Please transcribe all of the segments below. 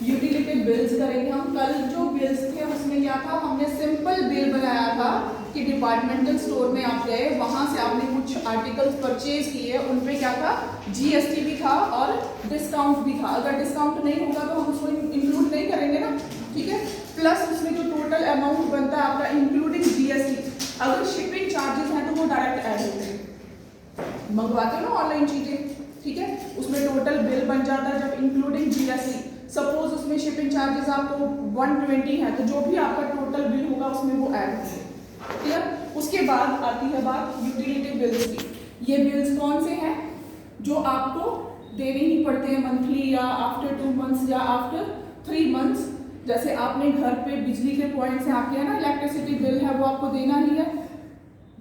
Utility bills करेंगे हम। कल जो बिल्स थे उसमें क्या था, हमने सिंपल बिल बनाया था कि डिपार्टमेंटल स्टोर में आप गए, वहाँ से आपने कुछ आर्टिकल्स परचेज किए, उन पे क्या था, जीएसटी भी था और डिस्काउंट भी था। अगर डिस्काउंट नहीं होगा तो हम उसको इंक्लूड नहीं करेंगे ना, ठीक है। प्लस उसमें जो टोटल अमाउंट बनता है आपका इंक्लूडिंग जीएसटी, अगर शिपिंग चार्जेस हैं तो वो डायरेक्ट ऐड होते हैं, मंगवाते हो ना ऑनलाइन चीजें, ठीक है, उसमें टोटल बिल बन जाता है जब इंक्लूडिंग जीएसटी। सपोज उसमें शिपिंग चार्जेस आपको 120 है, तो जो भी आपका टोटल बिल होगा उसमें वो ऐड होंगे, क्लियर। उसके बाद आती है बात यूटिलिटी बिल्स की। ये बिल्स कौन से हैं जो आपको देने ही पड़ते हैं मंथली या आफ्टर 2 मंथ्स या आफ्टर 3 मंथ्स। जैसे आपने घर पे बिजली के पॉइंट से आपके है ना इलेक्ट्रिसिटी बिल है, वो आपको देना ही है।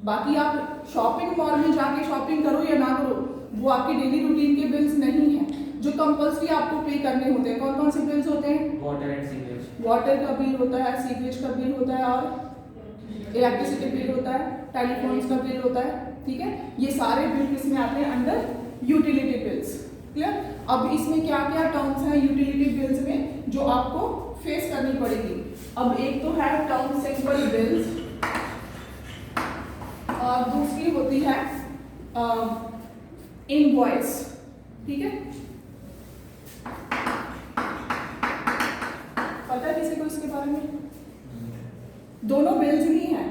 बाकी आप शॉपिंग मॉल में जाके शॉपिंग करो या ना करो, वो आपके डेली रूटीन के बिल्स नहीं हैं जो कंपल्सरी आपको पे करने होते हैं। कौन कौन से बिल्स होते हैं? वाटर एंड सीवेज, वाटर का बिल होता है, सीवेज का बिल होता है और इलेक्ट्रिसिटी बिल होता है, टेलीफोन्स का बिल होता है, ठीक है। ये सारे बिल किसमें आते हैं? Under utility bills, clear. अब इसमें क्या क्या टर्म्स हैं यूटिलिटी बिल्स में जो आपको फेस करनी पड़ेगी। अब एक तो है टर्म सिंपल बिल्स और दूसरी होती है इनवॉइस, ठीक है। पता है किसी को इसके बारे में? दोनों बिल्स ही हैं,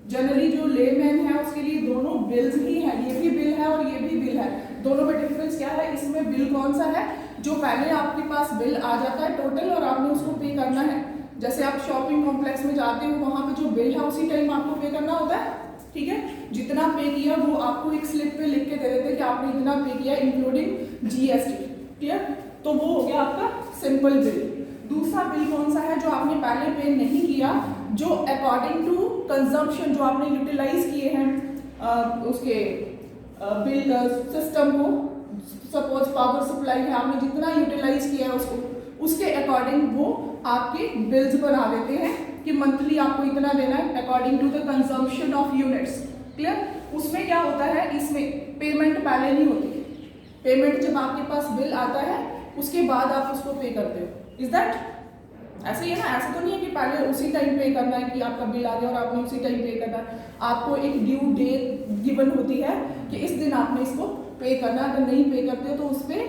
जनरली जो लेमैन है उसके लिए दोनों बिल्स ही हैं, ये भी बिल है और ये भी बिल है। दोनों में डिफरेंस क्या है? इसमें बिल कौन सा है जो पहले आपके पास बिल आ जाता है टोटल और आपने उसको पे करना है। जैसे आप शॉपिंग कॉम्प्लेक्स में जाते हो, वहां पे जो बिल है उसी टाइम आपको पे करना होता है, ठीक है। जितना पे किया वो आपको एक स्लिप पे लिख के दे देते हैं कि आपने इतना पे किया इंक्लूडिंग जीएसटी, क्लियर। तो वो हो गया आपका सिंपल बिल। दूसरा बिल कौन सा है? जो आपने पहले पे नहीं किया, जो अकॉर्डिंग टू कंजम्पशन जो आपने यूटिलाइज किए हैं उसके बिल सिस्टम को। सपोज पावर सप्लाई है, आपने जितना यूटिलाइज किया है उसको, उसके अकॉर्डिंग वो आपके बिल्स बना देते हैं कि मंथली आपको इतना देना है according to the consumption of units, clear. उसमें क्या होता है, इसमें पेमेंट पहले नहीं होती, पेमेंट जब आपके पास बिल आता है उसके बाद आप उसको पे करते हो। इज दैट ऐसे ही है ना? ऐसे तो नहीं है कि पहले उसी टाइम पे करना है कि आपका बिल आ गया और आपने उसी टाइम पे करना है। आपको एक ड्यू डेट गिवन होती है कि इस दिन आपने इसको पे करना। अगर नहीं पे करते हो तो उस पर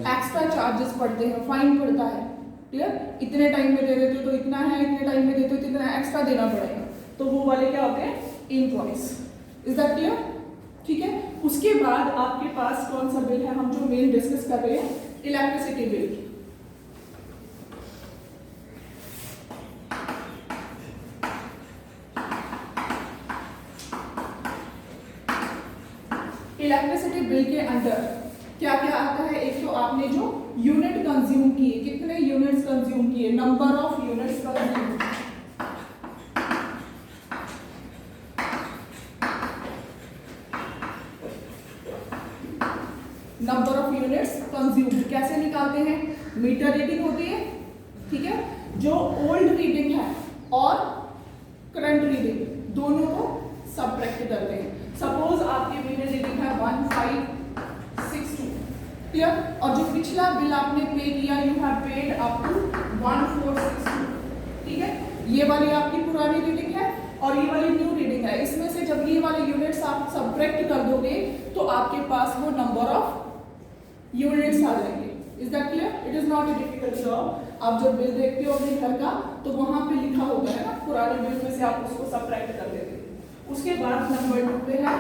एक्स्ट्रा चार्जेस पड़ते हैं, फाइन पड़ता है, क्लियर। इतने टाइम में दे देते हो तो इतना है, इतने टाइम में देते हो तो इतना एक्स्ट्रा देना पड़ेगा। तो वो वाले क्या होते हैं? इनवॉइस। Is that clear? ठीक है। उसके बाद आपके पास कौन सा बिल है, हम जो मेन डिस्कस कर रहे हैं, इलेक्ट्रिसिटी बिल। इलेक्ट्रिसिटी बिल के अंदर क्या क्या आता है? एक तो आपने जो यूनिट कंज्यूम किए, कितने यूनिट्स कंज्यूम किए, number of units consume, number of units consume कैसे निकालते हैं? मीटर रीडिंग होती है, ठीक है। जो ओल्ड रीडिंग है और करंट रीडिंग दोनों को सबट्रैक्ट करते हैं। सपोज आपकी मीटर रीडिंग है 1562, क्लियर। और जो पिछला बिल आपने पे किया, you have paid up to 1462, ठीक है। ये वाली आपकी पुरानी रीडिंग है और ये वाली न्यू रीडिंग है। इसमें से जब ये वाले यूनिट्स आप सबट्रैक्ट कर दोगे तो आपके पास वो नंबर ऑफ यूनिट्स आ जाएंगे। Is that clear? It is not a difficult job. आप जब बिल देखते हो अपने घर का तो वहां पे लिखा होता है ना, पुराने बिल में से आप उसको सबट्रैक्ट कर देते हो। उसके बाद नंबर 2 पे है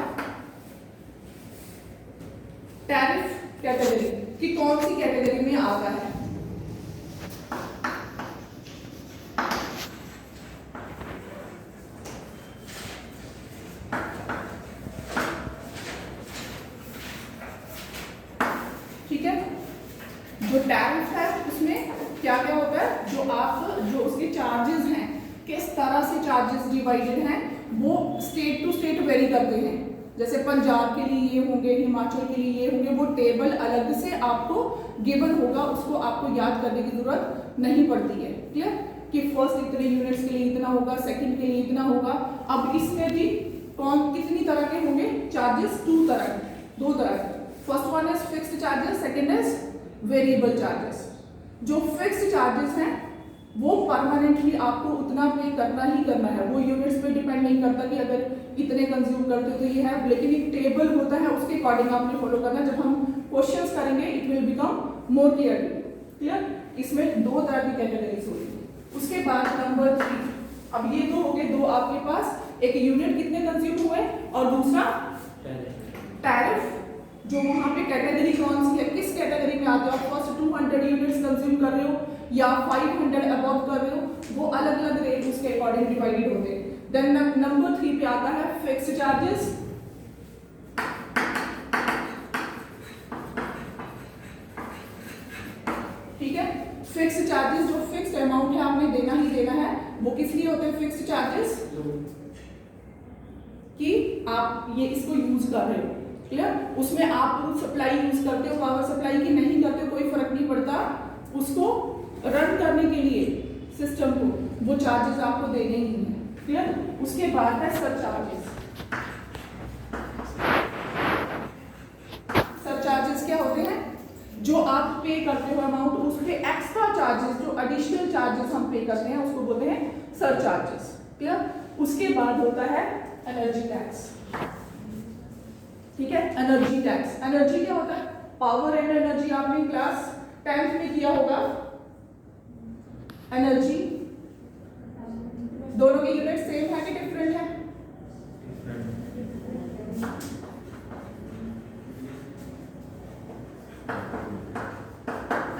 टैरिफ कैटेगरी, कि कौन सी कैटेगरी में आता है। ठीक है। जो टैरिफ है उसमें क्या क्या होता है, जो उसके चार्जेस हैं, किस तरह से चार्जेस डिवाइडेड हैं, वो स्टेट टू स्टेट वेरी करते हैं। जैसे पंजाब के लिए ये होंगे, हिमाचल के लिए ये होंगे, वो टेबल अलग से आपको गिवन होगा, उसको आपको याद करने की जरूरत नहीं पड़ती है, क्लियर। कि फर्स्ट इतने यूनिट्स के लिए इतना होगा, सेकंड के लिए इतना होगा। अब इसमें भी कितनी तरह के होंगे चार्जेस? 2 तरह, 2 तरह। First one is fixed charges, second is variable charges. जो फिक्स्ड चार्जेस हैं वो परमानेंटली आपको उतना पे करना ही करना है, वो यूनिट्स पे डिपेंड नहीं करता कि अगर इतने कंज्यूम करते हो तो ये है, लेकिन एक टेबल होता है उसके अकॉर्डिंग आपने फॉलो करना। जब हम क्वेश्चंस करेंगे it will become more clear. इसमें दो तरह की कैटेगरीज होती है। उसके बाद नंबर 3, अब ये दो हो गए, दो आपके पास, एक यूनिट कितने कंज्यूम हुए और दूसरा टैरिफ। जो वहां पे कैटेगरी कौन सी है, किस कैटेगरी में आते हो आप, फर्स्ट 200 यूनिट्स कंज्यूम कर रहे हो या 500 अबव कर रहे हो, वो अलग अलग रेट उसके अकॉर्डिंग डिवाइडेड होते हैं। देन नंबर 3 पे आता है फिक्स्ड चार्जेस। ठीक है, फिक्स्ड चार्जेस जो फिक्स्ड अमाउंट है आपने देना ही देना है, वो किस लिए होते हैं फिक्स्ड चार्जेस, कि आप ये इसको यूज कर रहे हो। क्लियर, उसमें आप सप्लाई यूज करते हो, पावर सप्लाई की नहीं करते हो, कोई फर्क नहीं पड़ता, उसको रन करने के लिए सिस्टम को वो चार्जेस आपको देने ही हैं। क्लियर, उसके बाद है सरचार्जेस। सरचार्जेस क्या होते हैं, जो आप पे करते हो अमाउंट, उस पे एक्स्ट्रा चार्जेस, जो एडिशनल चार्जेस हम पे करते हैं उसको बोलते हैं सरचार्जेस। क्लियर, उसके बाद होता है एनर्जी टैक्स। ठीक है, एनर्जी टैक्स, एनर्जी क्या होता है, पावर एंड एनर्जी आपने क्लास 10th में किया होगा। एनर्जी दोनों के यूनिट सेम है कि डिफरेंट है,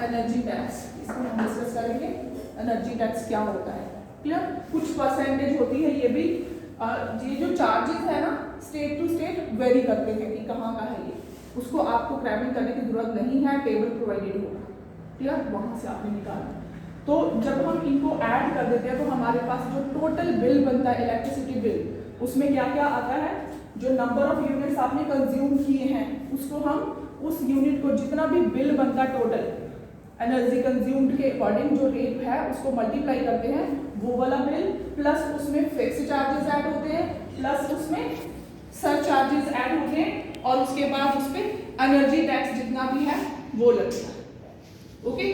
एनर्जी टैक्स, इसको हम डिस्कस करेंगे एनर्जी टैक्स क्या होता है। क्लियर, कुछ परसेंटेज होती है, ये भी ये जो चार्जेस है ना स्टेट टू स्टेट वेरी करते हैं कि कहाँ का है ये, उसको आपको क्रैमिंग करने की जरूरत नहीं है, टेबल प्रोवाइडेड होगा। क्लियर, वहां से आपने निकाला। तो जब हम इनको ऐड कर देते हैं तो हमारे पास जो टोटल बिल बनता है इलेक्ट्रिसिटी बिल, उसमें क्या क्या आता है, जो नंबर ऑफ यूनिट्स आपने कंज्यूम किए हैं उसको हम उस यूनिट को जितना भी बिल बनता है टोटल एनर्जी कंज्यूम्ड के अकॉर्डिंग जो रेट है उसको मल्टीप्लाई करते हैं, वो वाला बिल, प्लस उसमें फिक्स्ड चार्जेस ऐड होते हैं, प्लस उसमें सर चार्जेस ऐड होते हैं, और उसके बाद उस पर एनर्जी टैक्स जितना भी है वो लगता है। ओके।